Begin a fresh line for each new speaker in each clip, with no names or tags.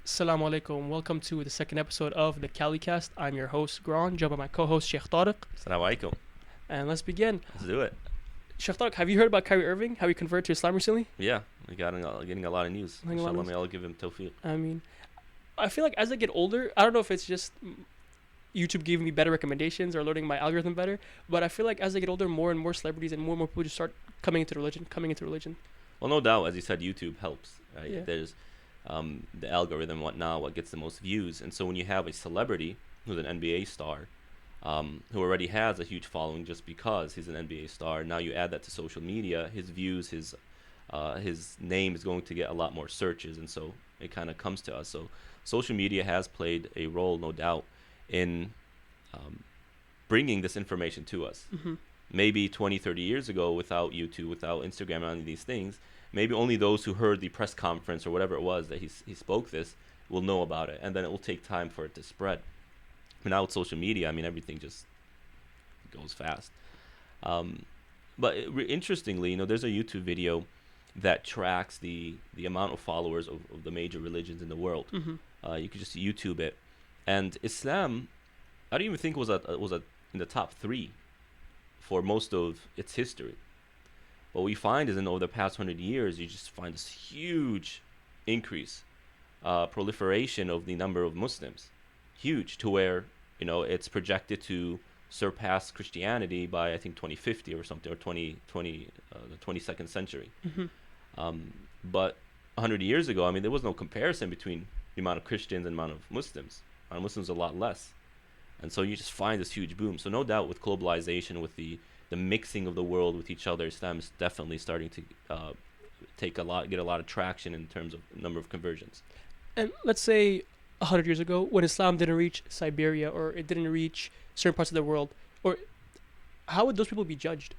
Assalamu alaikum. Welcome to the second episode of the CaliCast. I'm your host, Gron, joined by my co-host, Sheikh Tariq.
Assalamu alaikum.
And let's begin.
Let's do it.
Sheikh Tariq, have you heard about Kyrie Irving? How he converted to Islam recently?
Yeah, we're getting a lot of news. Inshallah, may Allah give him tawfiq.
I feel like as I get older, I don't know if it's just YouTube giving me better recommendations or learning my algorithm better, but I feel like as I get older, more and more celebrities and more people just start coming into religion.
Well, no doubt, as you said, YouTube helps, right?
Yeah.
There's the algorithm, whatnot, what gets the most views. And so when you have a celebrity who's an NBA star, who already has a huge following just because he's an NBA star, now you add that to social media, his views, his name is going to get a lot more searches, and so it kind of comes to us. So social media has played a role, no doubt, in bringing this information to us.
Mm-hmm.
Maybe 20, 30 years ago, without YouTube, without Instagram, and any of these things, maybe only those who heard the press conference or whatever it was that he spoke this will know about it, and then it will take time for it to spread. But now with social media, I mean, everything just goes fast. But interestingly, there's a YouTube video that tracks the amount of followers of the major religions in the world.
Mm-hmm.
You could just YouTube it, and Islam, I don't even think was in the top 3 for most of its history. What we find is over the past 100 years, you just find this huge increase, proliferation of the number of Muslims, huge, to where it's projected to surpass Christianity by, I think, 2050 or something, or the 22nd century.
Mm-hmm.
But 100 years ago, I mean, there was no comparison between the amount of Christians and the amount of Muslims. Muslims a lot less. And so you just find this huge boom. So no doubt with globalization, with the mixing of the world with each other, Islam is definitely starting to get a lot of traction in terms of number of conversions.
And let's say 100 years ago, when Islam didn't reach Siberia or it didn't reach certain parts of the world, or how would those people be judged?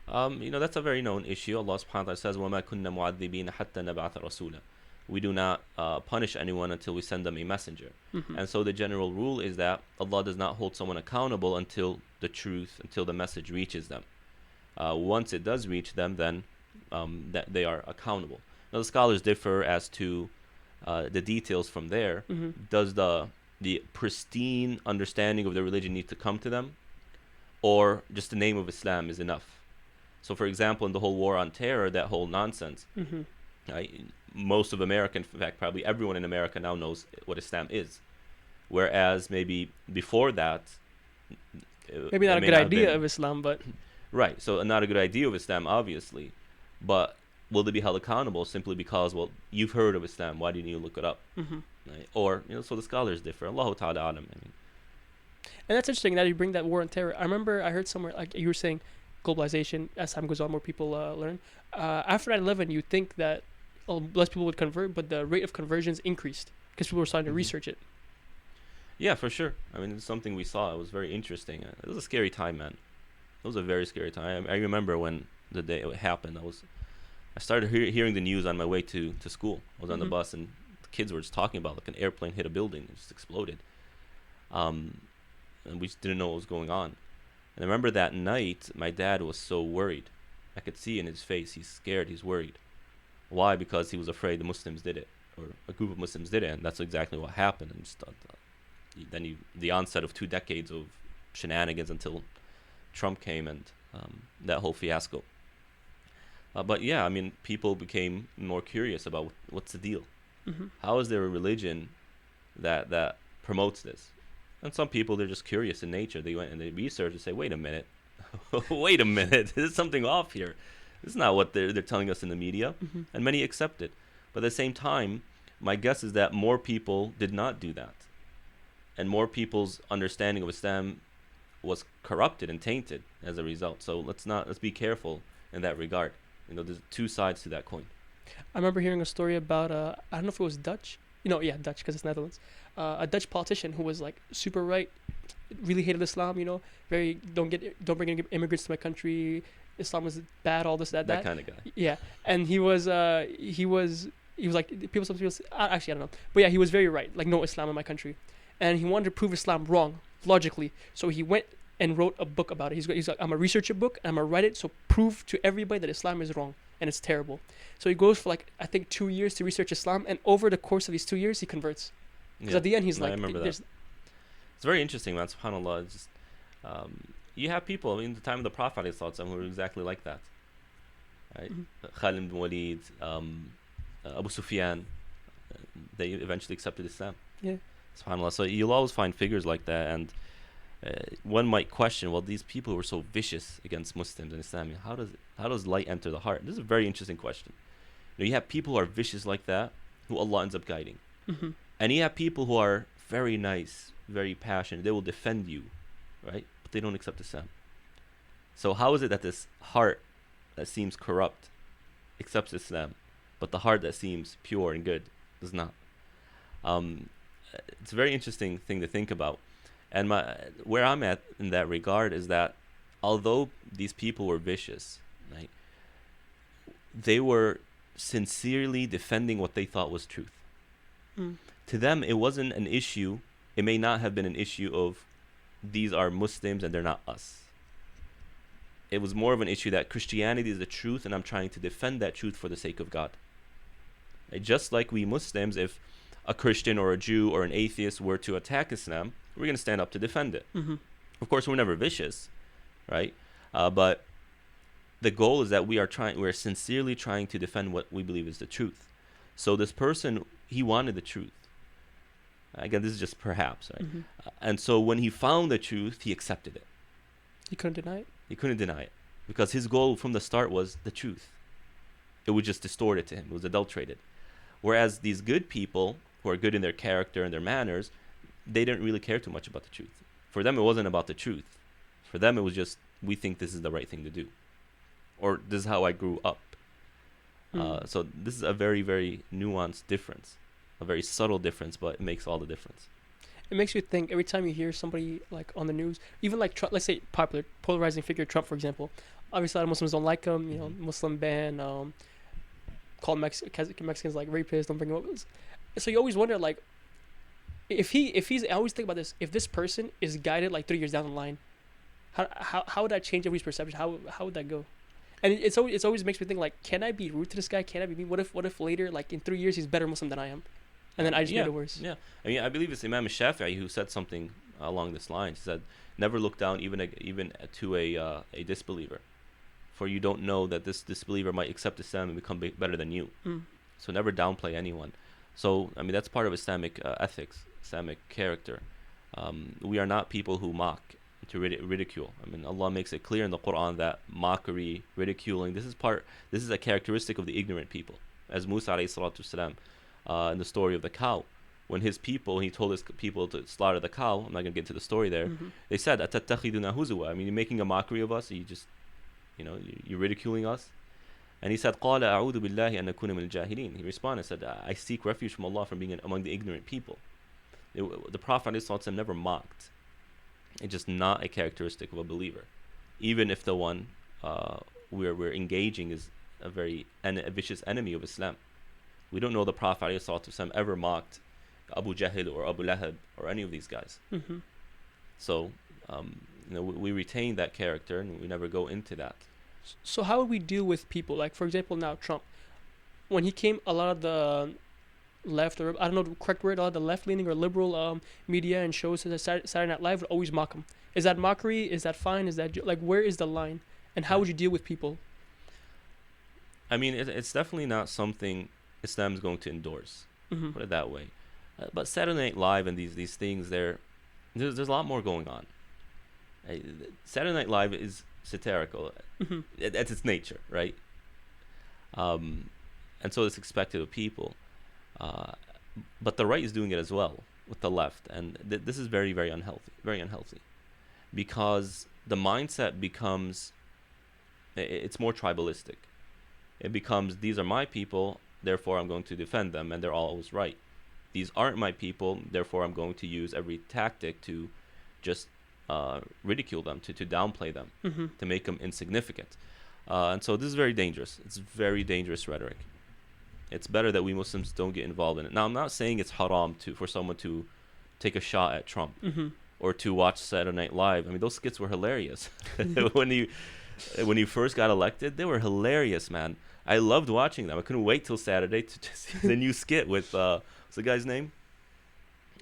That's a very known issue. Allah subhanahu wa ta'ala says, وَمَا كُنَّا مُعَذِّبِينَ حَتَّى نَبْعَثَ رَسُولًا. We do not punish anyone until we send them a messenger.
Mm-hmm.
And so the general rule is that Allah does not hold someone accountable until the message reaches them. Once it does reach them, then that they are accountable. Now the scholars differ as to the details from there.
Mm-hmm.
Does the pristine understanding of the religion need to come to them, or just the name of Islam is enough? So for example, in the whole war on terror, that whole nonsense,
Mm-hmm.
most of America, in fact, probably everyone in America now knows what Islam is. Whereas maybe before that,
Maybe not a good idea of Islam, but
right. So not a good idea of Islam, obviously, but will they be held accountable simply because, well, you've heard of Islam, why didn't you look it up?
mm-hmm.
Right? Or so the scholars differ. Allahu ta'ala alam.
And that's interesting that you bring that war on terror. I remember I heard somewhere, like you were saying, globalization, as time goes on, more people learn. After 9/11, you think that less people would convert, but the rate of conversions increased because people were starting to research it.
Yeah, for sure. I mean, it's something we saw. It was very interesting. It was a scary time, man. It was a very scary time. I remember when the day it happened. I started hearing the news on my way to school. I was on the bus, and the kids were just talking about like an airplane hit a building and just exploded. And we just didn't know what was going on. And I remember that night, my dad was so worried. I could see in his face, he's scared, he's worried. Why? Because he was afraid the Muslims did it, or a group of Muslims did it, and that's exactly what happened. And then the onset of 2 decades of shenanigans until Trump came and that whole fiasco. But yeah, I mean, people became more curious about what's the deal.
Mm-hmm.
How is there a religion that promotes this? And some people, they're just curious in nature. They went and they researched and say, wait a minute, there's something off here. This is not what they're telling us in the media.
Mm-hmm.
And many accept it. But at the same time, my guess is that more people did not do that. And more people's understanding of Islam was corrupted and tainted as a result. So let's be careful in that regard. There's 2 sides to that coin.
I remember hearing a story about I don't know if it was Dutch. Dutch because it's Netherlands. A Dutch politician who was like super right, really hated Islam. Very don't bring any immigrants to my country. Islam is bad. All this, that
kind of guy.
Yeah, and he was like some people actually I don't know, but yeah, he was very right. Like no Islam in my country, and he wanted to prove Islam wrong logically. So he went and wrote a book about it. He's like, I'm gonna research a book and I'm gonna write it so prove to everybody that Islam is wrong. and it's terrible. So he goes for like I think 2 years to research Islam, and over the course of these 2 years, he converts. Because
Yeah.
at the end, he's
No, I
like,
remember that.
"There's
It's very interesting, man. SubhanAllah. It's just, you have people, I mean, the time of the Prophet ﷺ who were exactly like that. Right?
Mhm.
Khalid ibn Walid, Abu Sufyan, they eventually accepted Islam.
yeah,
SubhanAllah. So you'll always find figures like that, and one might question, well, these people who were so vicious against Muslims and Islam, how does light enter the heart? This is a very interesting question. You have people who are vicious like that, who Allah ends up guiding,
mm-hmm.
and you have people who are very nice, very passionate. They will defend you, right? But they don't accept Islam. So how is it that this heart that seems corrupt accepts Islam, but the heart that seems pure and good does not? It's a very interesting thing to think about. And where I'm at in that regard is that although these people were vicious, right, they were sincerely defending what they thought was truth.
Mm.
To them, it wasn't an issue. It may not have been an issue of these are Muslims and they're not us. It was more of an issue that Christianity is the truth and I'm trying to defend that truth for the sake of God. Right? Just like we Muslims, if a Christian or a Jew or an atheist were to attack Islam, we're going to stand up to defend it.
Mm-hmm.
Of course, we're never vicious, right? But the goal is that we're sincerely trying to defend what we believe is the truth. So this person, he wanted the truth. Again, this is just perhaps, right?
Mm-hmm.
And so when he found the truth, he accepted it.
He couldn't deny it.
He couldn't deny it because his goal from the start was the truth. It would just distort it to him. It was adulterated. Whereas these good people who are good in their character and their manners, they didn't really care too much about the truth. For them, it wasn't about the truth. For them, it was just, we think this is the right thing to do. Or this is how I grew up. So this is a very, very nuanced difference. A very subtle difference, but it makes all the difference.
It makes you think every time you hear somebody like on the news, even like Trump, let's say popular, polarizing figure Trump, for example. Obviously, a lot of Muslims don't like him. You know, Muslim ban, call Mexicans like rapists, don't bring him up. So you always wonder, like, if he's, I always think about this. If this person is guided like 3 years down the line, how would that change everybody's perception? How would that go? And it's always makes me think, like, can I be rude to this guy? Can I be mean? What if later, like in 3 years, he's better Muslim than I am, and then I just get it worse?
Yeah. I mean, I believe it's Imam Shafi'i who said something along this line. He said, "Never look down even to a disbeliever, for you don't know that this disbeliever might accept Islam and become better than you. So never downplay anyone." So I mean, that's part of Islamic ethics, Islamic character. We are not people who mock, to ridicule. I mean, Allah makes it clear in the Quran that mockery, ridiculing, this is a characteristic of the ignorant people. As Musa alayhi salatu wasalam, in the story of the cow, when he told his people to slaughter the cow, I'm not going to get into the story there, they said, "Atattakhiduna huzwa?" I mean, you're making a mockery of us, you're ridiculing us. And he said, "Qala a'udhu billahi an nakuna min al-jahilin." He responded, said, "I seek refuge from Allah from being among the ignorant people." The Prophet ﷺ never mocked. It's just not a characteristic of a believer, even if the one we're engaging is a vicious enemy of Islam. We don't know the Prophet ﷺ ever mocked Abu Jahl or Abu Lahab or any of these guys. So we retain that character and we never go into that.
So how would we deal with people like, for example, now Trump, when he came, a lot of the left, or I don't know the correct word, a lot of the left-leaning or liberal media and shows such as Saturday Night Live would always mock him. Is that mockery? Is that fine? Is that like, where is the line? And how would you deal with people?
I mean, it's definitely not something Islam is going to endorse. Put it that way. But Saturday Night Live and these things, there's a lot more going on. Saturday Night Live is satirical. That's its nature, right? And so it's expected of people. But the right is doing it as well with the left, and this is very, very unhealthy, because the mindset becomes, it's more tribalistic. It becomes, these are my people, therefore I'm going to defend them, and they're always right. These aren't my people, therefore I'm going to use every tactic to just ridicule them, to downplay them, to make them insignificant. And so this is very dangerous. It's very dangerous rhetoric. It's better that we Muslims don't get involved in it. Now, I'm not saying it's haram for someone to take a shot at Trump or to watch Saturday Night Live. I mean, those skits were hilarious. When he first got elected, they were hilarious, man. I loved watching them. I couldn't wait till Saturday to see the new skit with what's the guy's name?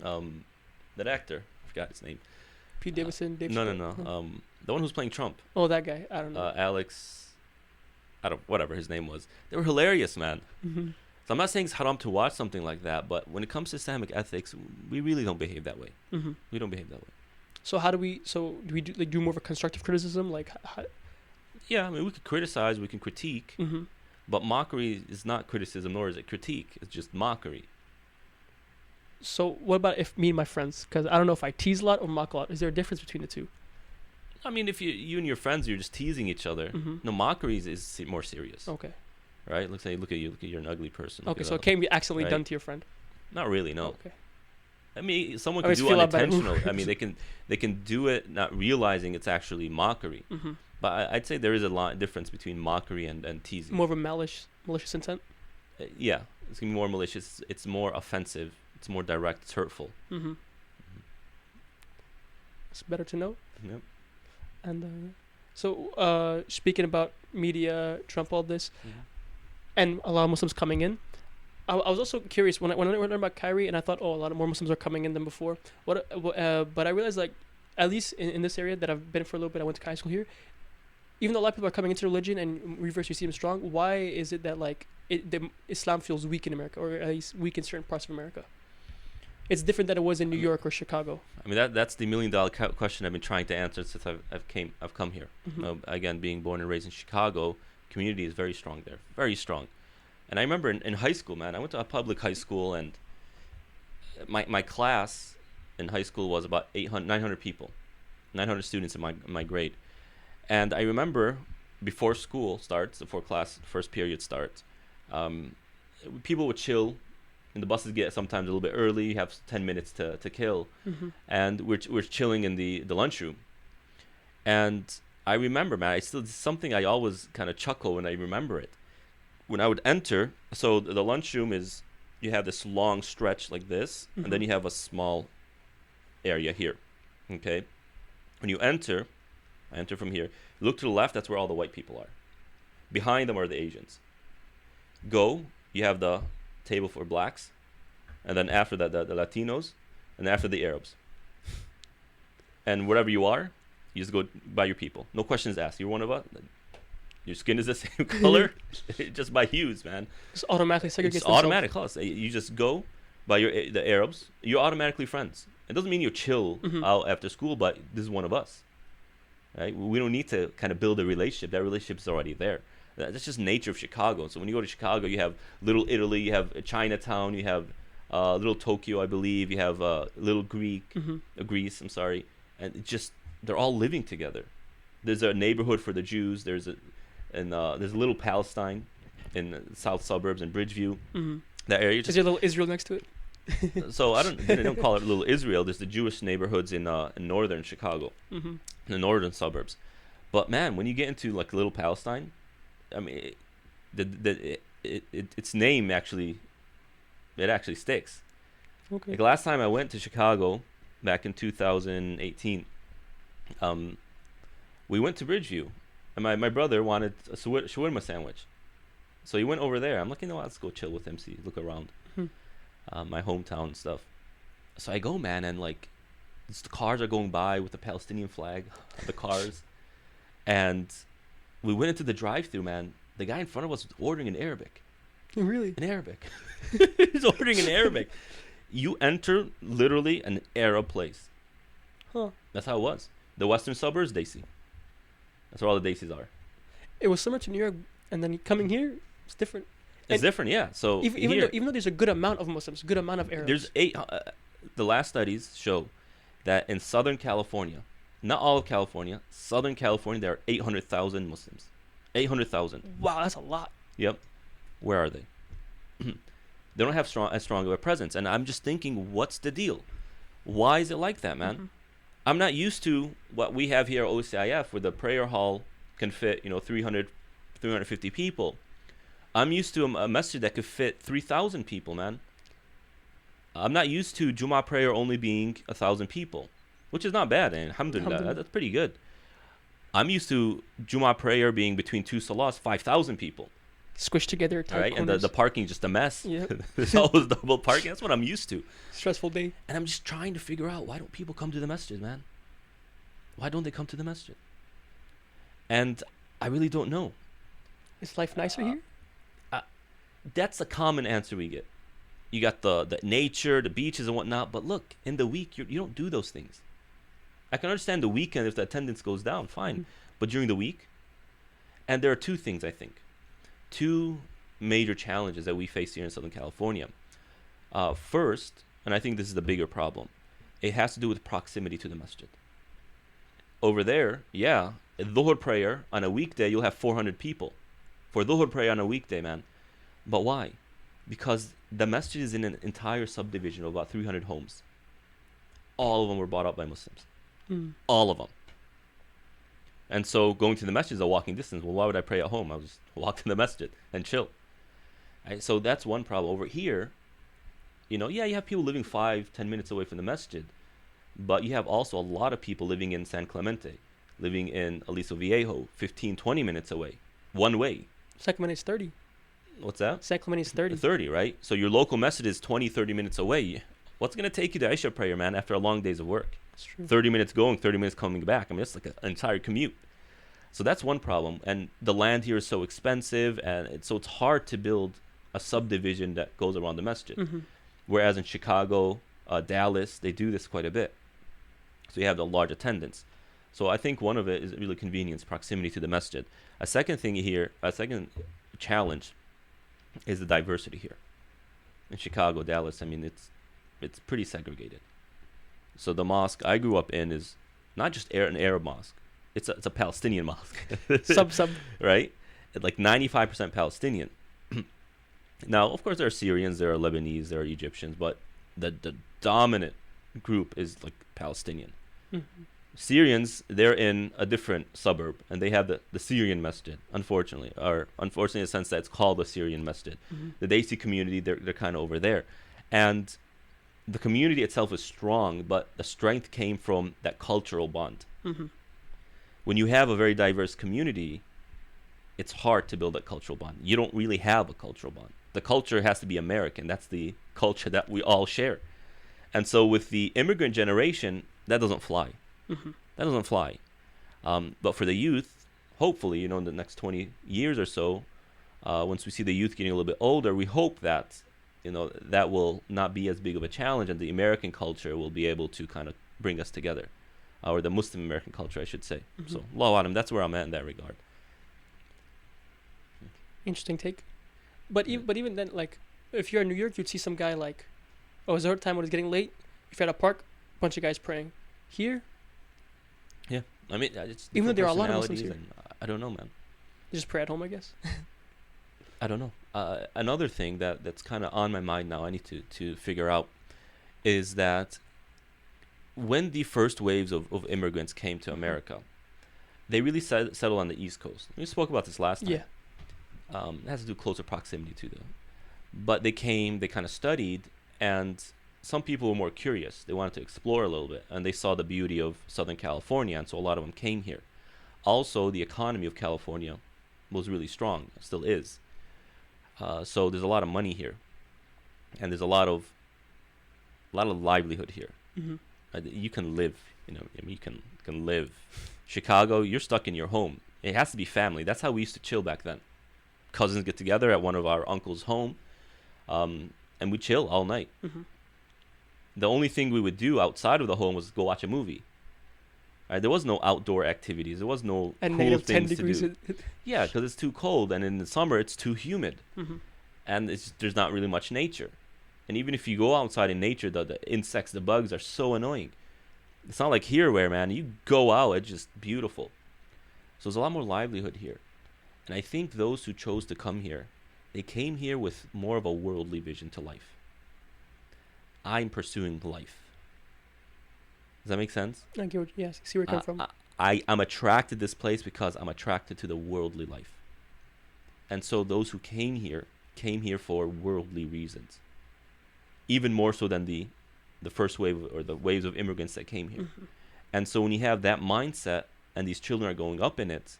That actor. I forgot his name.
Pete Davidson. Dave
No,
Chappelle.
the one who's playing Trump.
Oh, that guy. I don't know.
Alex. I don't. Whatever his name was. They were hilarious, man.
Mm-hmm.
So I'm not saying it's haram to watch something like that, but when it comes to Islamic ethics, we really don't behave that way.
Mm-hmm.
We don't behave that way.
So how do we? So do we do more of a constructive criticism? Like,
Yeah, I mean, we could criticize, we can critique,
mm-hmm.
but mockery is not criticism, nor is it critique. It's just mockery.
So what about if me and my friends? Because I don't know if I tease a lot or mock a lot. Is there a difference between the two?
I mean, if you and your friends, you're just teasing each other.
Mm-hmm.
No, mockery is more serious.
Okay.
Right? Look at you, you're an ugly person.
Okay, so it can't be accidentally
right?
done to your friend.
Not really, no.
Okay.
I mean, someone
I
can
always
do
feel
it
a lot better.
unintentional. I mean, they can do it not realizing it's actually mockery.
Mm-hmm.
But I'd say there is a lot difference between mockery and teasing.
More of a malicious intent.
Yeah, it's gonna be more malicious. It's more offensive. It's more direct. It's hurtful.
Mm-hmm. It's better to know.
Yep.
And so speaking about media, Trump, all this, and a lot of Muslims coming in. I was also curious when I learned about Kyrie, and I thought, oh, a lot of more Muslims are coming in than before. But I realized, like, at least in this area that I've been for a little bit, I went to high school here. Even though a lot of people are coming into religion and reverse, you see them strong. Why is it that like Islam feels weak in America, or at least weak in certain parts of America? It's different than it was in New York or Chicago.
I mean, that's the $1 million question I've been trying to answer since I've come here.
Mm-hmm.
Again, being born and raised in Chicago, community is very strong there, very strong. And I remember in high school, man, I went to a public high school, and my class in high school was about 900 people, 900 students in my grade. And I remember before school starts, before class first period starts, people would chill, and the buses get sometimes a little bit early. You have 10 minutes to kill, and we're chilling in the lunchroom. And I remember, man, it's something I always kind of chuckle when I remember it. When I would enter, so the lunchroom is, you have this long stretch like this, and then you have a small area here, okay? When you enter, I enter from here, look to the left, that's where all the white people are. Behind them are the Asians. You have the table for blacks, and then after that, the Latinos, and after the Arabs. And wherever you are, you just go by your people. No questions asked. You're one of us. Your skin is the same color, just by hues, man.
It's automatically segregated.
It's automatic. You just go by the Arabs. You're automatically friends. It doesn't mean you chill out after school, but this is one of us. Right? We don't need to kind of build a relationship. That relationship is already there. That's just nature of Chicago. So when you go to Chicago, you have Little Italy, you have Chinatown, you have Little Tokyo, I believe. You have Little Greece. I'm sorry, and they're all living together. There's a neighborhood for the Jews. There's a Little Palestine in the south suburbs in Bridgeview. That area.
Is there a little Israel next to it?
So they don't call it Little Israel. There's the Jewish neighborhoods in northern Chicago, in the northern suburbs. But man, when you get into like Little Palestine, I mean, its name actually sticks.
Okay.
Like last time I went to Chicago, back in 2018, we went to Bridgeview, and my brother wanted a shawarma sandwich, so he went over there. I'm like, you know what, let's go chill with him, look around. My hometown and stuff. So I go, man, and like the cars are going by with the Palestinian flag on the cars, and we went into the drive-thru, man. The guy in front of us was ordering in Arabic.
Really?
In Arabic. He's ordering in Arabic. You enter literally an Arab place.
Huh.
That's how it was. The western suburbs, Desi. That's where all the Desis are.
It was similar to New York, and then coming here, it's different.
It's different, yeah. So
even though there's a good amount of Muslims, good amount of Arabs.
There's the last studies show that in Southern California, not all of California, Southern California, there are 800,000 Muslims. 800,000.
Wow, that's a lot.
Yep. Where are they? They don't have as strong of a presence. And I'm just thinking, what's the deal? Why is it like that, man? I'm not used to what we have here at OCIF, where the prayer hall can fit, 300, 350 people. I'm used to a masjid that could fit 3,000 people, man. I'm not used to Jummah prayer only being 1,000 people, which is not bad, and alhamdulillah, that's pretty good. I'm used to Jummah prayer being between two salahs, 5,000 people.
Squished together,
All
tight
right, and the
corners.
parking is just a mess.
Yep.
There's always double parking. That's what I'm used to.
Stressful day.
And I'm just trying to figure out, why don't people come to the masjid, man? Why don't they come to the masjid? And I really don't know.
Is life nicer here?
That's a common answer we get. You got the nature, the beaches and whatnot, but look, in the week, you don't do those things. I can understand the weekend if the attendance goes down, fine.
Mhm.
But during the week, and there are two things, I think. Two major challenges that we face here in Southern California. First, and I think this is the bigger problem, it has to do with proximity to the masjid. Over there, yeah, a dhuhr prayer on a weekday, you'll have 400 people. For dhuhr prayer on a weekday, man. But why? Because the masjid is in an entire subdivision of about 300 homes. All of them were bought up by Muslims.
Mm.
All of them. And so going to the masjid is a walking distance. Well, why would I pray at home? I'll just walk to the masjid and chill. Right? So that's one problem. Over here, you have people living 5-10 minutes away from the masjid. But you have also a lot of people living in San Clemente, living in Aliso Viejo, 15-20 minutes away. One way.
Sacramento is 30.
What's that?
Sacramento is 30.
30, right? So your local masjid is 20-30 minutes away. What's going to take you to Isha prayer, man, after a long days of work?
That's true.
30 minutes going, 30 minutes coming back. I mean, it's like an entire commute. So that's one problem. And the land here is so expensive, and so it's hard to build a subdivision that goes around the masjid.
Mm-hmm.
Whereas in Chicago, Dallas, they do this quite a bit. So you have the large attendance. So I think one of it is really convenience, proximity to the masjid. A second challenge is the diversity here. In Chicago, Dallas, I mean, it's pretty segregated. So the mosque I grew up in is not just an Arab mosque. It's a Palestinian mosque.
Sub.
Right? Like 95% Palestinian. Now, of course, there are Syrians, there are Lebanese, there are Egyptians, but the dominant group is like Palestinian.
Mm-hmm.
Syrians, they're in a different suburb, and they have the Syrian masjid, unfortunately, in the sense that it's called the Syrian masjid.
Mm-hmm.
The Desi community, they're kind of over there. And the community itself is strong, but the strength came from that cultural bond.
Mm-hmm.
When you have a very diverse community, it's hard to build that cultural bond. You don't really have a cultural bond. The culture has to be American. That's the culture that we all share. And so with the immigrant generation, that doesn't fly.
Mm-hmm.
That doesn't fly. But for the youth, hopefully, in the next 20 years or so, once we see the youth getting a little bit older, we hope that, that will not be as big of a challenge, and the American culture will be able to kind of bring us together. Or the Muslim American culture, I should say.
Mm-hmm.
So, Allahu Alam, that's where I'm at in that regard.
Interesting take. But even then, like, if you're in New York, you'd see some guy like, it's the time when it's getting late. If you're at a park, bunch of guys praying. Here,
Yeah, I mean, it's
even though
different
there are a lot of Muslims
personalities,
here,
and I don't know, man.
they just pray at home, I guess.
I don't know. Another thing that's kind of on my mind now, I need to figure out, is that when the first waves of immigrants came to America, they really settled on the East Coast. We spoke about this last time.
Yeah.
It has to do closer proximity to them. But they came, they kind of studied, and some people were more curious. They wanted to explore a little bit, and they saw the beauty of Southern California, and so a lot of them came here. Also, the economy of California was really strong, still is. So there's a lot of money here, and there's a lot of livelihood here.
Mm-hmm.
You can live, you can live. Chicago, you're stuck in your home. It has to be family. That's how we used to chill back then. Cousins get together at one of our uncle's home, and we chill all night.
Mm-hmm.
The only thing we would do outside of the home was go watch a movie. Right? There was no outdoor activities. There was no
And
cool
-10
things to
degrees.
do. Yeah, because it's too cold, and in the summer it's too humid,
Mm-hmm.
and there's not really much nature. And even if you go outside in nature, the insects, the bugs are so annoying. It's not like here where, man, you go out, it's just beautiful. So there's a lot more livelihood here. And I think those who chose to come here, they came here with more of a worldly vision to life. I'm pursuing life. Does that make sense?
I get yes, see where it comes from.
I'm attracted to this place because I'm attracted to the worldly life. And so those who came here for worldly reasons. Even more so than the first wave or the waves of immigrants that came here.
Mm-hmm.
And so when you have that mindset and these children are going up in it,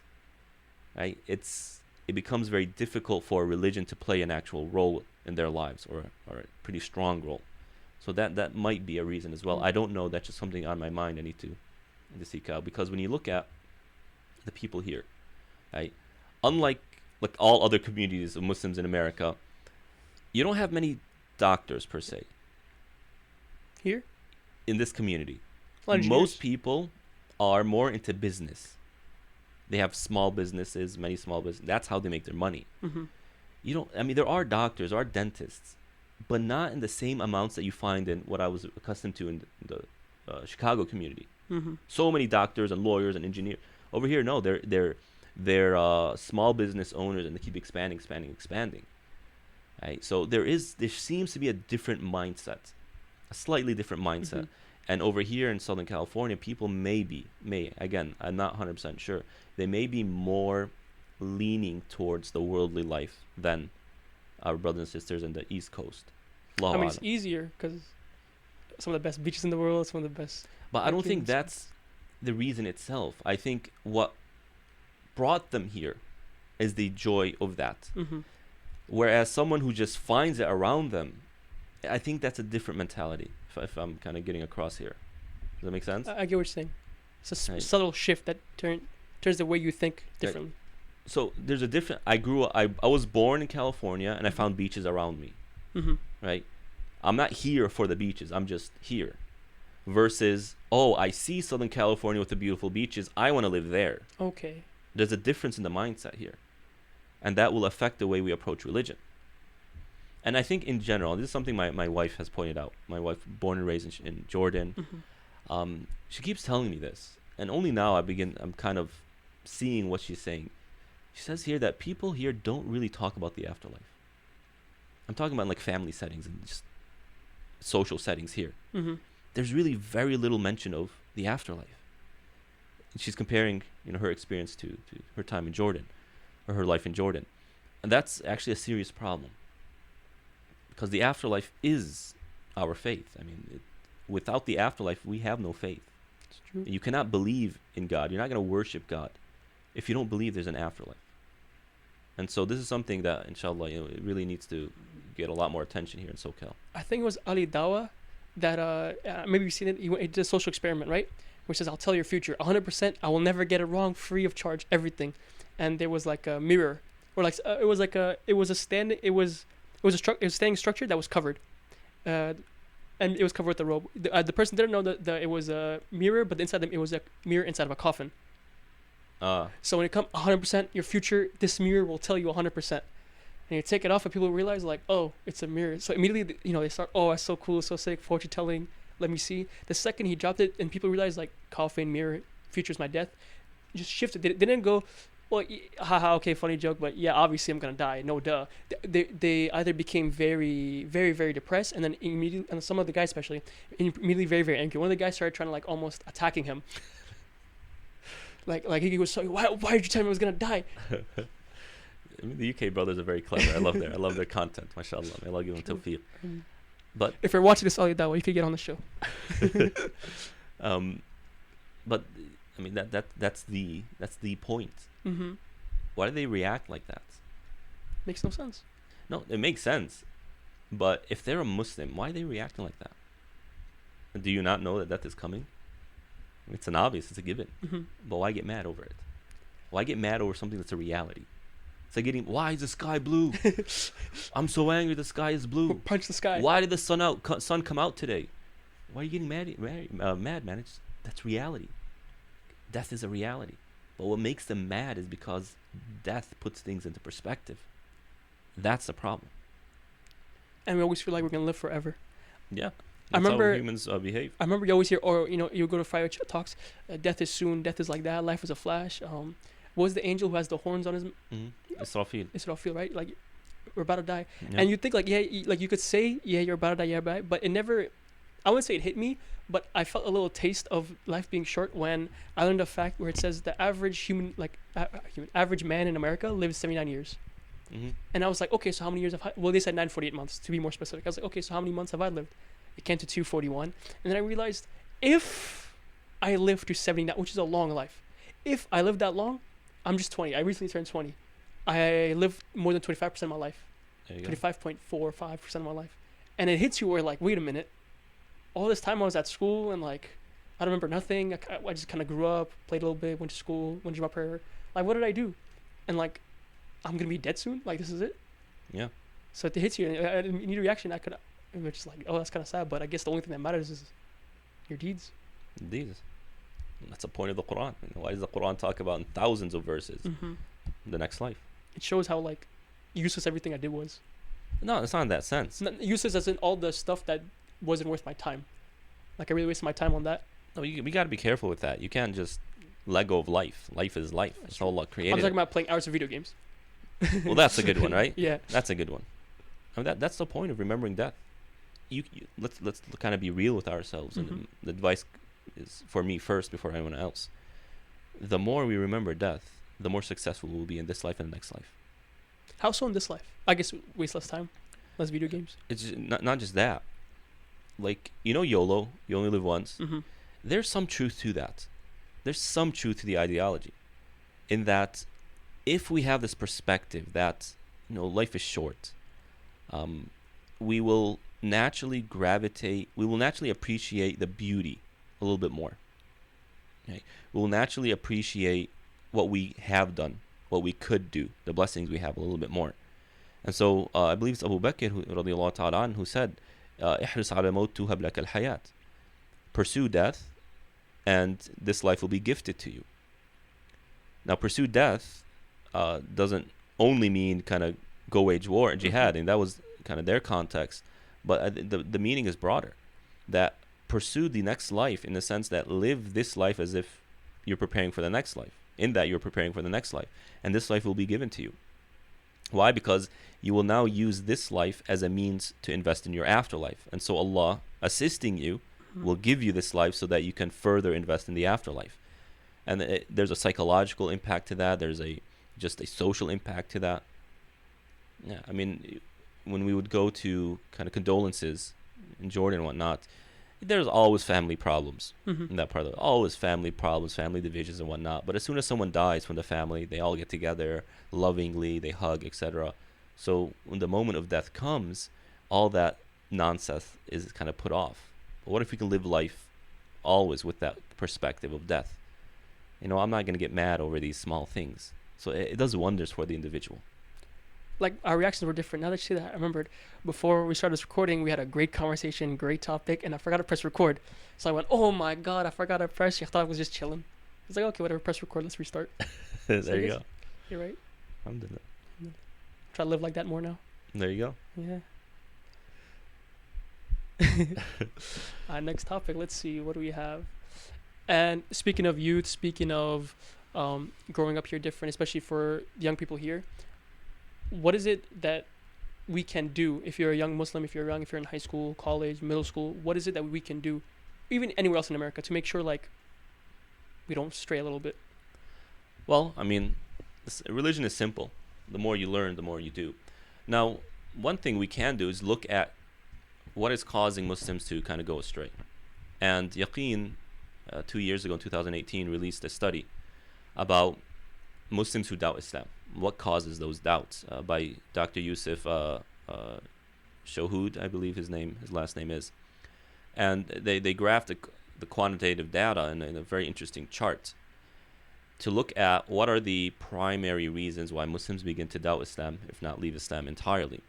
right, it's it becomes very difficult for religion to play an actual role in their lives, or a pretty strong role. So that might be a reason as well. I don't know. That's just something on my mind. I need to seek out, because when you look at the people here, right, unlike like all other communities of Muslims in America, you don't have many doctors per se
Here,
in this community.
engineers.
Most people are more into business. They have small businesses, many small businesses. That's how they make their money.
Mm-hmm.
You don't. I mean, there are doctors, there are dentists, but not in the same amounts that you find in what I was accustomed to in the Chicago community.
Mm-hmm.
So many doctors and lawyers and engineers. Over here, no, they're small business owners, and they keep expanding. Right. So there seems to be a different mindset, a slightly different mindset.
Mm-hmm.
And over here in Southern California, people may again, I'm not 100% sure, they may be more leaning towards the worldly life than our brothers and sisters in the East Coast.
I mean, it's easier because some of the best beaches in the world, some of the best.
But I don't think
things.
that's the reason itself. I think what brought them here is the joy of that.
Mm-hmm.
Whereas someone who just finds it around them, I think that's a different mentality, if I'm kind of getting across here. Does that make sense?
I get what you're saying. It's a
Right.
subtle shift that turns the way you think differently.
So there's a different. I was born in California, and I found beaches around me.
Mm-hmm.
Right? I'm not here for the beaches. I'm just here. Versus, oh, I see Southern California with the beautiful beaches. I want to live there.
Okay.
There's a difference in the mindset here, and that will affect the way we approach religion. And I think in general, this is something my wife has pointed out. My wife, born and raised in Jordan,
Mm-hmm.
She keeps telling me this, and only now I'm kind of seeing what she's saying. She says here that people here don't really talk about the afterlife. I'm talking about like family settings and just social settings here.
Mm-hmm.
There's really very little mention of the afterlife. And she's comparing, her experience to her time in Jordan, or her life in Jordan, and that's actually a serious problem. Because the afterlife is our faith. I mean, without the afterlife, we have no faith.
It's true.
You cannot believe in God. You're not going to worship God if you don't believe there's an afterlife. And so this is something that, inshallah, it really needs to get a lot more attention here in SoCal.
I think it was Ali Dawa that maybe you've seen it. He did a social experiment, right? Which says, "I'll tell your future 100%. I will never get it wrong, free of charge, everything." And there was like a mirror, or like it was a standing structure that was covered, and it was covered with a robe. The person didn't know that it was a mirror, but inside them it was a mirror inside of a coffin. So when it comes 100%, your future, this mirror will tell you 100%. And you take it off, and people realize like, oh, it's a mirror. So immediately, they start, oh, that's so cool, so sick, fortune telling. Let me see. The second he dropped it, and people realized like, coffin, mirror, future's my death, just shifted. They didn't go, well, haha, okay, funny joke, but yeah, obviously I'm gonna die. No, duh. They either became very, very, very depressed, and then immediately, and some of the guys especially, immediately very, very angry. One of the guys started trying to like almost attacking him. Like he was so, why did you tell me I was gonna die?
I mean, the UK brothers are very clever. I love their content. MashaAllah. May Allah give them tawfiq. But
if you're watching this Ali Dawa, you could get on the show.
But I mean that's the point.
Mm-hmm.
Why do they react like that?
Makes no sense.
No, it makes sense. But if they're a Muslim, why are they reacting like that? Do you not know that death is coming? It's an obvious, it's a given.
Mm-hmm.
But why get mad over it? Why get mad over something that's a reality? It's like why is the sky blue? I'm so angry the sky is blue.
Punch the sky.
Why did the sun come out today? Why are you getting mad, man? That's reality. Death is a reality. But what makes them mad is because death puts things into perspective. That's the problem.
And we always feel like we're gonna live forever.
Yeah.
I remember
how humans behave.
I remember you always hear, or you go to fire talks, death is soon, death is like that, life is a flash. What was the angel who has the horns on his?
Mm-hmm.
Israfil, right? Like, we're about to die,
Yeah.
and you think like, yeah, like you could say, yeah, you're about to die, yeah, right, but it never. I wouldn't say it hit me, but I felt a little taste of life being short when I learned a fact where it says the average average man in America lives 79 years.
Mm-hmm.
And I was like, okay, so how many years well, they said 948 months to be more specific. I was like, okay, so how many months have I lived? It came to 241. And then I realized if I live to 79, which is a long life, if I live that long, I'm just 20. I recently turned 20. I lived more than 25% of my life,
There you go.
25.45% of my life, and it hits you where like, wait a minute, all this time I was at school and like, I don't remember nothing. I just kind of grew up, played a little bit, went to school, went to my prayer. Like, what did I do? And like, I'm gonna be dead soon. Like, this is it.
Yeah.
So it hits you, and I didn't need a reaction. I could, it was just like, oh, that's kind of sad. But I guess the only thing that matters is your deeds.
These. That's the point of the Quran. Why does the Quran talk about in thousands of verses the next life?
It shows how like useless everything I did was.
No, it's not in that sense.
Useless as in all the stuff that wasn't worth my time. Like I really wasted my time on that.
No, we got to be careful with that. You can't just let go of life. Life is life. That's all Allah created.
I'm talking about playing hours of video games.
Well, that's a good one, right?
Yeah.
That's a good one. I mean, that's the point of remembering death. Let's kind of be real with ourselves. And the advice is for me first before anyone else. The more we remember death, the more successful we'll be in this life and the next life.
How so in this life? I guess waste less time, less video games.
It's just not just that. Like, YOLO, you only live once. There's some truth to that. There's some truth to the ideology. In that, if we have this perspective that, life is short, we will naturally appreciate the beauty a little bit more. Okay? We will naturally appreciate what we have done, what we could do, the blessings we have a little bit more. And so I believe it's Abu Bakr radiallahu ta'ala who said, "Ihris ala maut tuhab lak al-hayat." Pursue death, and this life will be gifted to you. Now, pursue death doesn't only mean kind of go wage war and jihad, and that was kind of their context. But the meaning is broader. That pursue the next life in the sense that live this life as if you're preparing for the next life. In that you're preparing for the next life. And this life will be given to you. Why? Because you will now use this life as a means to invest in your afterlife. And so Allah, assisting you, will give you this life so that you can further invest in the afterlife. And there's a psychological impact to that. There's just a social impact to that. Yeah, I mean, when we would go to kind of condolences in Jordan and whatnot, there's always family problems in that part of it. Always family problems, family divisions and whatnot. But as soon as someone dies from the family, they all get together lovingly, they hug, etc. So when the moment of death comes, all that nonsense is kind of put off. But what if we can live life always with that perspective of death? I'm not going to get mad over these small things. So it does wonders for the individual.
Like, our reactions were different. Now that you say that, I remembered before we started this recording, we had a great conversation, great topic, and I forgot to press record. So I went, oh my God, I forgot to press. I thought I was just chilling. I was like, okay, whatever, press record, let's restart.
There you go.
You're right.
Alhamdulillah.
Try to live like that more now.
There you
Yeah. Next topic, let's see, what do we have? And speaking of youth, speaking of growing up here different, especially for young people here, what is it that we can do if you're a young Muslim, if you're in high school, college, middle school, what is it that we can do, even anywhere else in America, to make sure like we don't stray a little bit?
Well, I mean, religion is simple. The more you learn, the more you do. Now, one thing we can do is look at what is causing Muslims to kind of go astray. And Yaqeen, 2 years ago in 2018, released a study about Muslims who doubt Islam. What causes those doubts? By Dr. Yusuf Shohood, I believe his last name is. And they graphed the quantitative data in a very interesting chart to look at what are the primary reasons why Muslims begin to doubt Islam, if not leave Islam entirely.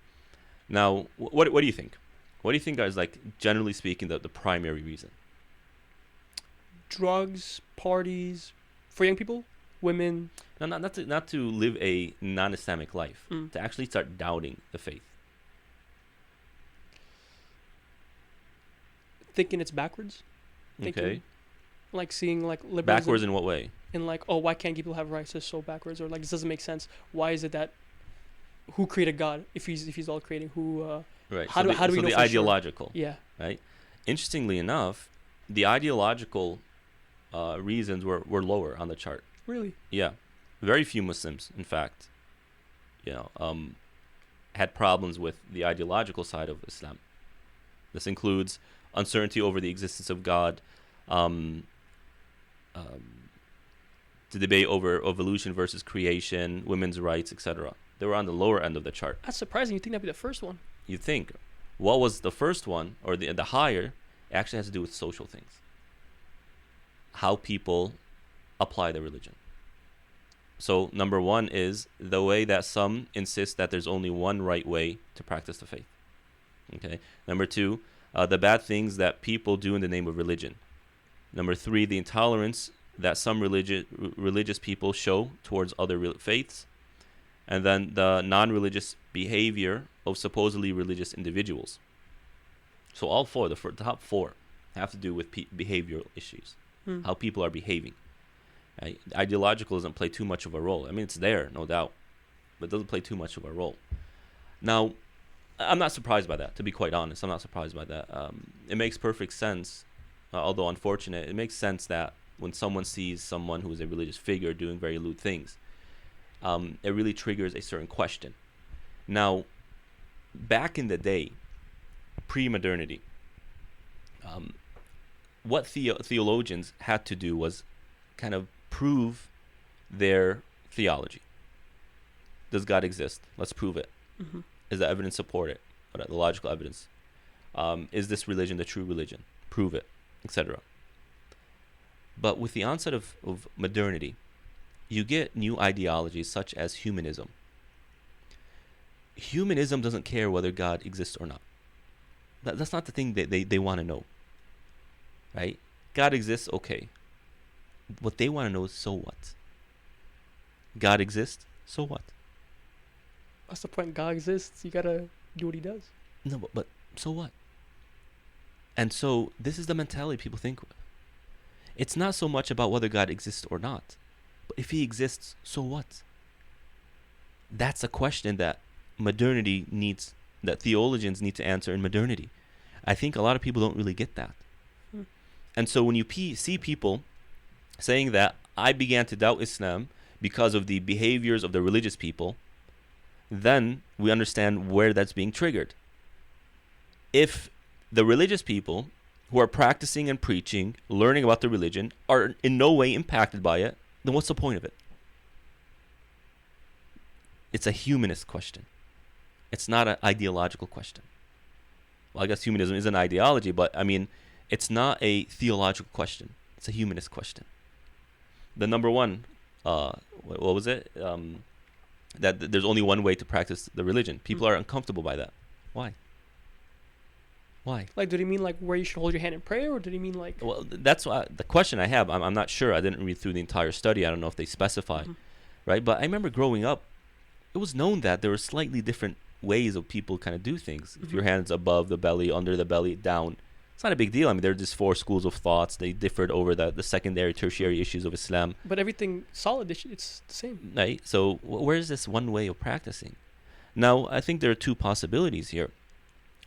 Now, what do you think? What do you think is, like, generally speaking, the primary reason?
Drugs, parties, for young people, women.
No, not to live a non-Islamic life, to actually start doubting the faith.
Thinking it's backwards.
Okay.
Like seeing like liberalism.
Backwards in what way?
In like, oh, why can't people have rights? It's so backwards, or like this doesn't make sense. Why is it that who created God if he's all creating? Who?
Right.
How do we know
the
for
ideological?
Sure? Yeah.
Right. Interestingly enough, the ideological reasons were lower on the chart.
Really?
Yeah. Very few Muslims, in fact, had problems with the ideological side of Islam. This includes uncertainty over the existence of God, to debate over evolution versus creation, women's rights, etc. They were on the lower end of the chart.
That's surprising. You think that'd be the first one?
You think, what was the first one, or the higher, actually has to do with social things. How people apply their religion. So number one is the way that some insist that there's only one right way to practice the faith. Okay. Number two, the bad things that people do in the name of religion. Number three, the intolerance that some religious people show towards other faiths. And then the non-religious behavior of supposedly religious individuals. So all four, the top four, have to do with behavioral issues. How people are behaving. Right? Ideological doesn't play too much of a role. I mean, it's there, no doubt, but it doesn't play too much of a role. Now, I'm not surprised by that, to be quite honest. I'm not surprised by that. It makes perfect sense, although unfortunate. It makes sense that when someone sees someone who is a religious figure doing very lewd things, it really triggers a certain question. Now, back in the day, pre-modernity, what theologians had to do was kind of prove their theology. Does God exist? Let's prove it.
Mm-hmm.
Is the evidence support it? The logical evidence. Is this religion the true religion? Prove it, etc. But with the onset of modernity, you get new ideologies such as humanism. Humanism doesn't care whether God exists or not. That's not the thing that they want to know. Right? God exists, okay. What they want to know is, so what? God exists, so what?
What's the point? God exists. You gotta do what he does.
No, but so what? And so this is the mentality people think with. It's not so much about whether God exists or not, but if he exists, so what? That's a question that modernity needs, that theologians need to answer in modernity. I think a lot of people don't really get that. And so when you see people saying that I began to doubt Islam because of the behaviors of the religious people, then we understand where that's being triggered. If the religious people who are practicing and preaching, learning about the religion, are in no way impacted by it, then what's the point of it? It's a humanist question. It's not an ideological question. Well, I guess humanism is an ideology, but I mean, it's not a theological question. It's a humanist question. The number one, what was it? That there's only one way to practice the religion. People are uncomfortable by that. Why? Why?
Like, did he mean like where you should hold your hand in prayer, or did he mean like?
Well, that's the question I have. I'm not sure. I didn't read through the entire study. I don't know if they specify, right? But I remember growing up, it was known that there were slightly different ways of people kind of do things. If your hand's above the belly, under the belly, down. It's not a big deal. I mean, there are just four schools of thoughts. They differed over the secondary, tertiary issues of Islam.
But everything solid, it's the same.
Right? So where is this one way of practicing? Now, I think there are two possibilities here.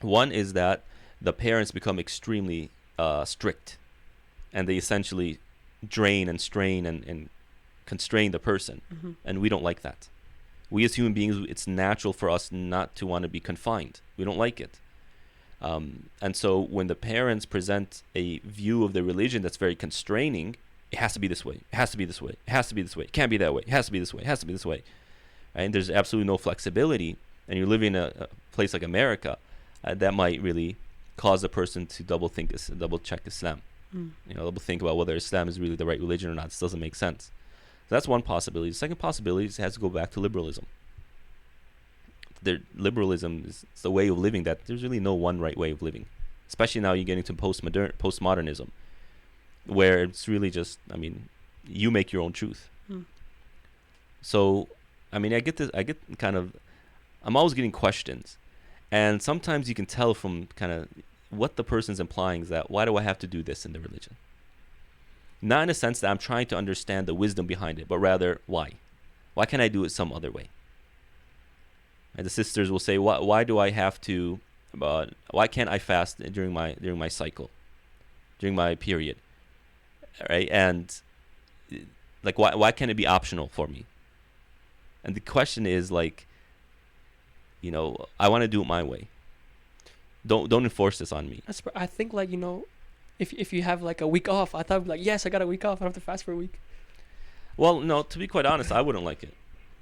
One is that the parents become extremely strict, and they essentially drain and strain and constrain the person. And we don't like that. We as human beings, it's natural for us not to want to be confined. We don't like it. And so when the parents present a view of the religion that's very constraining, it has to be this way. It has to be this way. It has to be this way. It can't be that way. It has to be this way. It has to be this way. Right? And there's absolutely no flexibility. And you're living in a place like America, that might really cause the person to double check Islam. Double think about whether Islam is really the right religion or not. This doesn't make sense. So that's one possibility. The second possibility is it has to go back to liberalism. Liberalism is the way of living that there's really no one right way of living, especially now you're getting to postmodernism, where it's really just, I mean, you make your own truth. So, I mean, I'm always getting questions, and sometimes you can tell from kind of what the person's implying is that, why do I have to do this in the religion? Not in a sense that I'm trying to understand the wisdom behind it, but rather, why? Why can't I do it some other way? And the sisters will say, why do I have to, why can't I fast during my cycle, during my period, right? And like, why can't it be optional for me? And the question is like, I want to do it my way. Don't enforce this on me.
I think like, if you have like a week off, I thought like, yes, I got a week off. I don't have to fast for a week.
Well, no. To be quite honest, I wouldn't like it.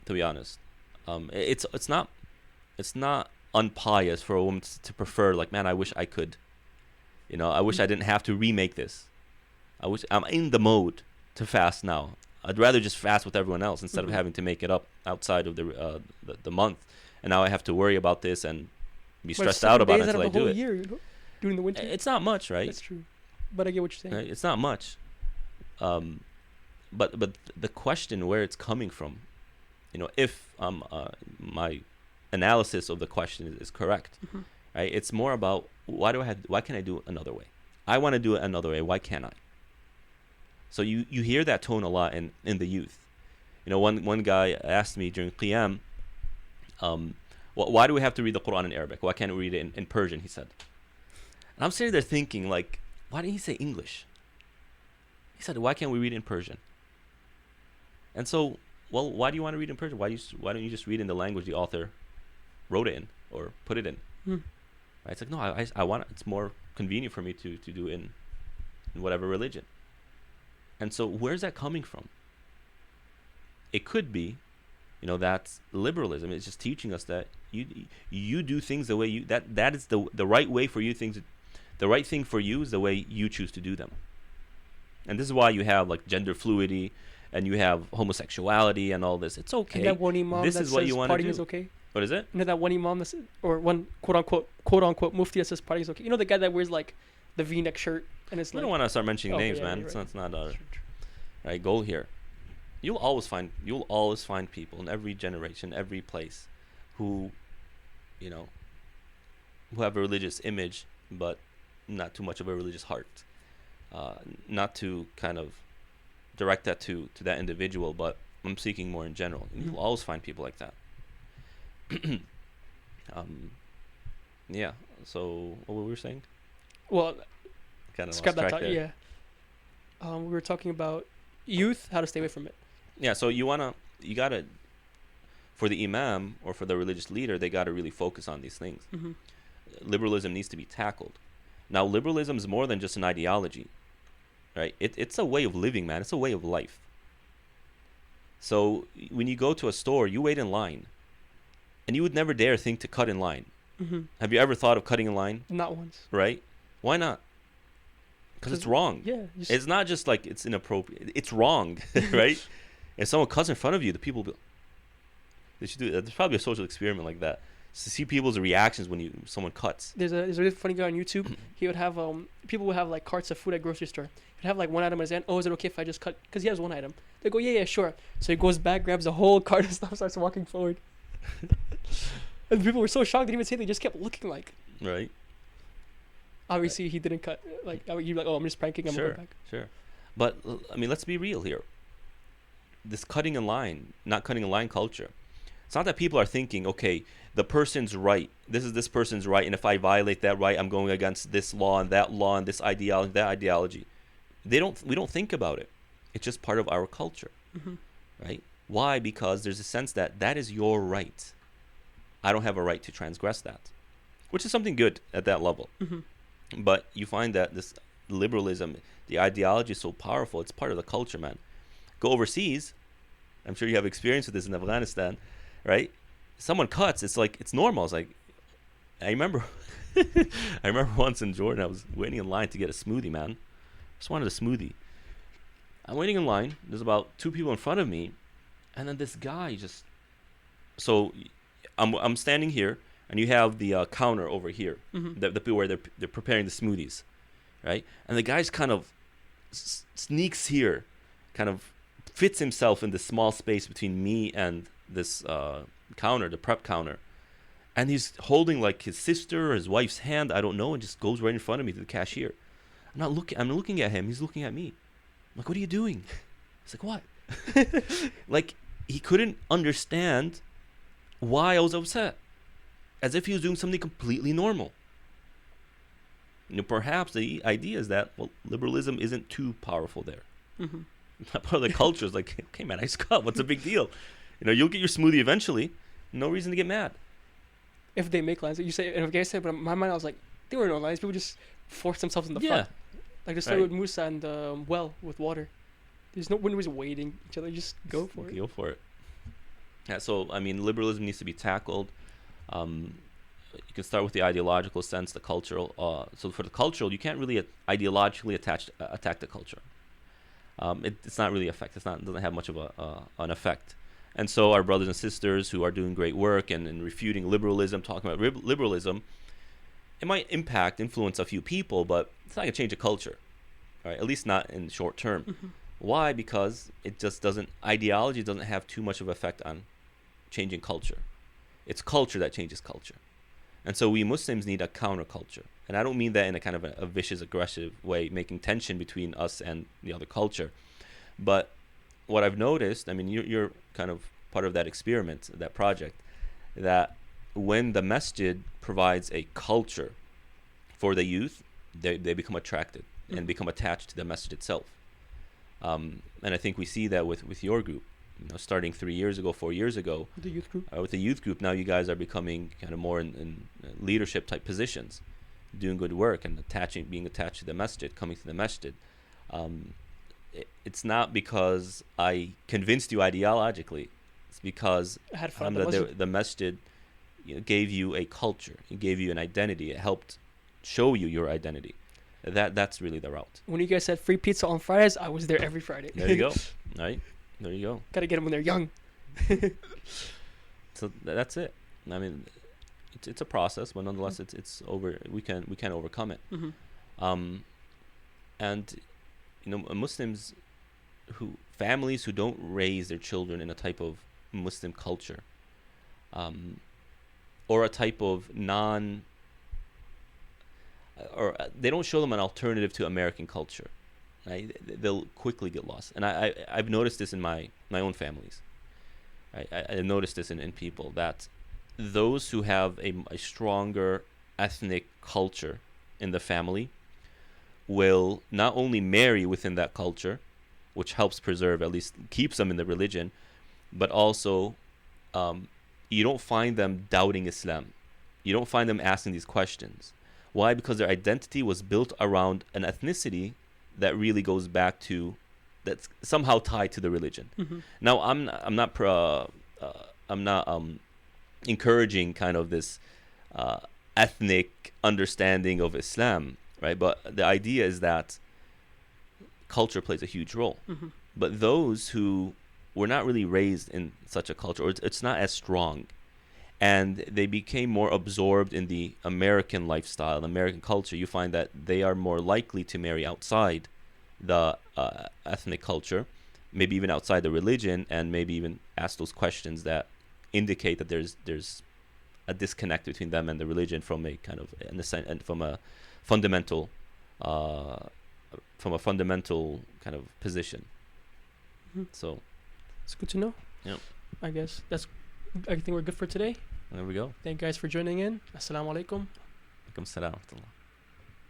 To be honest, it's not unpious for a woman to prefer. Like, man, I wish I could. I wish I didn't have to remake this. I wish I'm in the mode to fast now. I'd rather just fast with everyone else instead of having to make it up outside of the month. And now I have to worry about this and be stressed out about it until I do it.
Year, during the winter.
It's not much, right?
That's true. But I get what you're saying.
It's not much. But the question where it's coming from, if my analysis of the question is correct, right? It's more about why can I do it another way? I want to do it another way. Why can't I? So you hear that tone a lot in the youth. One guy asked me during Qiyam, why do we have to read the Quran in Arabic? Why can't we read it in Persian? He said. And I'm sitting there thinking, like, why didn't he say English? He said, why can't we read it in Persian? And so, well, why do you want to read in Persian? Why don't you just read in the language the author wrote it in or put it in? Right? It's like, no, I want it. It's more convenient for me to do it in whatever religion. And so where's that coming from? It could be, that's liberalism. It's just teaching us that you do things the way that is the right way for you. The right thing for you is the way you choose to do them. And this is why you have like gender fluidity and you have homosexuality and all this. It's okay.
And that one imam
this
that
is what
says
you want to
partying
do.
is okay.
What is it?
That one imam or one quote unquote mufti that says partying is okay. The guy that wears like the V-neck shirt and it's
We
like.
don't want to start mentioning names,
yeah,
man.
Right.
It's not our
True.
right goal here. You'll always find people in every generation, every place, who have a religious image, but not too much of a religious heart. Not to kind of direct that to that individual, but I'm speaking more in general. You'll always find people like that. Yeah. So what were we saying?
Well,
Kind of
scrap
lost
that
track
talk.
there.
Yeah. We were talking about youth, how to stay away from it.
Yeah. So you gotta, for the imam or for the religious leader, they gotta really focus on these things. Liberalism needs to be tackled. Now, liberalism is more than just an ideology, right? It's a way of living, man. It's a way of life. So when you go to a store, you wait in line, and you would never dare think to cut in line. Have you ever thought of cutting in line?
Not once.
Right? Why not? Because it's wrong.
Yeah.
It's not just like it's inappropriate. It's wrong, right? If someone cuts in front of you, the people they should do. There's probably a social experiment like that. To see people's reactions when someone cuts.
There's a really funny guy on YouTube. He would have people would have like carts of food at grocery store. He'd have like one item in his hand. Oh, is it okay if I just cut? Because he has one item. They go, yeah, sure. So he goes back, grabs a whole cart and stuff, starts walking forward. And people were so shocked. They didn't even say. They just kept looking like.
Right.
Obviously, he didn't cut. Like you're like, oh, I'm just pranking. I'm going back.
Sure. But I mean, let's be real here. This cutting in line, not cutting in line culture. It's not that people are thinking, okay, the person's right. This is this person's right, and if I violate that right, I'm going against this law and this ideology, that ideology. We don't think about it. It's just part of our culture, right? Why? Because there's a sense that is your right. I don't have a right to transgress that, which is something good at that level. But you find that this liberalism, the ideology is so powerful. It's part of the culture, man. Go overseas. I'm sure you have experience with this in Afghanistan, right? Someone cuts, it's like it's normal. It's like I remember once in Jordan, I was waiting in line to get a smoothie, man. Just wanted a smoothie. I'm waiting in line. There's about 2 people in front of me, and then this guy just. So, I'm standing here, and you have the counter over here, the people where they're preparing the smoothies, right? And the guy's kind of sneaks here, kind of fits himself in the small space between me and this counter, the prep counter, and he's holding like his sister or his wife's hand, I don't know, and just goes right in front of me to the cashier. I'm looking at him, he's looking at me. I'm like, what are you doing? He's like, what? Like, he couldn't understand why I was upset, as if he was doing something completely normal. Perhaps the idea is that, well, liberalism isn't too powerful there. Part of the culture is like, okay, man, I just cut. What's the big deal? You'll get your smoothie eventually. No reason to get mad.
If they make lines, you say in Afghanistan, but in my mind I was like, there were no lines. People just forced themselves in the front. Like they started with Musa and well with water. There's no one was waiting each other. Just go for it.
Go for it. Yeah, so I mean, liberalism needs to be tackled. You can start with the ideological sense, the cultural. So for the cultural, you can't really ideologically attack the culture. It's not really effect. Doesn't have much of an effect. And so our brothers and sisters who are doing great work and refuting liberalism, talking about liberalism, it might influence a few people, but it's not gonna change the culture, right? At least not in the short term.
Mhm.
Why? Because it just doesn't. Ideology doesn't have too much of effect on changing culture. It's culture that changes culture. And so we Muslims need a counterculture. And I don't mean that in a kind of a vicious, aggressive way, making tension between us and the other culture. But what I've noticed, I mean, you're kind of part of that experiment, that project, that when the masjid provides a culture for the youth, they become attracted and become attached to the masjid itself. And I think we see that with your group. Starting 3 years ago, 4 years ago,
The youth group.
with the youth group, now you guys are becoming kind of more in leadership type positions, doing good work and being attached to the masjid, coming to the masjid. It's not because I convinced you ideologically. It's because
I had fun.
the masjid gave you a culture. It gave you an identity. It helped show you your identity. That's really the route.
When you guys said free pizza on Fridays, I was there every Friday.
There you go. Right? There you go.
Gotta get them when they're young.
So that's it. I mean, it's a process, but nonetheless, it's over. We can overcome it.
Mm-hmm.
And Muslims families who don't raise their children in a type of Muslim culture, or a type of they don't show them an alternative to American culture. Right? They'll quickly get lost, and I've noticed this in my own families. I noticed this in people, that those who have a stronger ethnic culture in the family will not only marry within that culture, which helps preserve, at least keeps them in the religion, but also you don't find them doubting Islam. You don't find them asking these questions. Why? Because their identity was built around an ethnicity that really goes back to, that's somehow tied to the religion.
Mm-hmm.
Now, I'm not encouraging kind of this ethnic understanding of Islam, right? But the idea is that culture plays a huge role.
Mm-hmm.
But those who were not really raised in such a culture, or it's not as strong, and they became more absorbed in the American lifestyle, American culture, you find that they are more likely to marry outside the ethnic culture, maybe even outside the religion, and maybe even ask those questions that indicate that there's a disconnect between them and the religion from a kind of, in a sense, and from a fundamental kind of position.
Mm-hmm.
So
it's good to know.
Yeah.
I guess I think we're good for today.
there we go.
Thank you guys for joining in. Assalamu alaikum.
Alaikum salam wa rahmatullah.